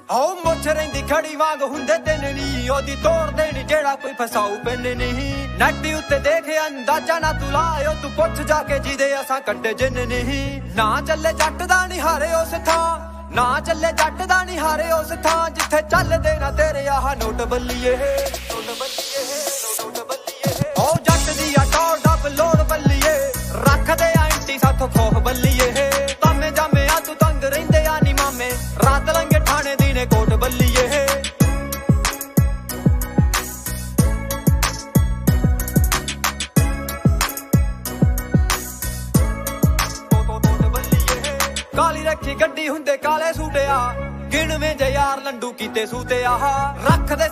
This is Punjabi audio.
ਆਓ ਮੁੱਛ ਰਹਿੰਦੀ ਖੜੀ ਵਾਂਗ ਹੁੰਦੇ ਦਿਨ ਨੀ ਉਹਦੀ ਤੋੜ ਦੇਣੀ ਜਿਹੜਾ ਕੋਈ ਫਸਾਊ ਪਿੰਨ ਨਹੀਂ ਨੱਟੀ ਉੱਤੇ ਦੇਖ ਅੰਦਾਜ਼ਾ ਨਾ ਤੂੰ ਲਾਇਓ ਤੂੰ ਪੁੱਛ ਜਾ ਕੇ ਜਿਹਦੇ ਅਸਾਂ ਕੱਢੇ ਜਿੰਨ ਨਹੀਂ ਨਾ ਚੱਲੇ ਜੱਟ ਦਾ ਨੀ ਹਾਰੇ ਉਸ ਥਾਂ ਨਾ ਚੱਲੇ ਜੱਟ ਦਾ ਨੀ ਹਾਰੇ ਉਸ ਥਾਂ ਜਿੱਥੇ ਚੱਲਦੇ ਨਾ ਤੇਰੇ ਆਹ ਨੋਟ ਬੱਲੀਏ ਨੋਟ ਬੱਲੀਏ ਨੋਟ ਬੱਲੀਏ ਓ ਜੱਟ ਦੀ ਆ ਟੌਰ ਡੱਬ ਲੋੜ ਬੱਲੀਏ ਰੱਖਦੇ ਆ ਇੰਟੀ ਸਾਥੋਂ ਖੋਹ ਬੱਲੀਏ ਤਾਮੇ ਜਾਮੇ ਆ ਤੂੰ ਤੰਗ ਰਹਿੰਦੇ ਆ ਨੀ ਮਾਮੇ ਰਾਤ ਲੰਗੇ ਠਾਣੇ ਦੀ ਨੇ ਕੋਟ ਬੱਲੀਏ ਕਾਲੀ ਰੱਖੀ ਗੱਡੀ ਹੁੰਦੇ ਕਾਲੇ ਸੂਟਿਆ ਗਿਣਵੇਂ ਜੇ ਯਾਰ ਲੰਡੂ ਕੀਤੇ ਸੂਤੇ ਆਹ ਰੱਖਦੇ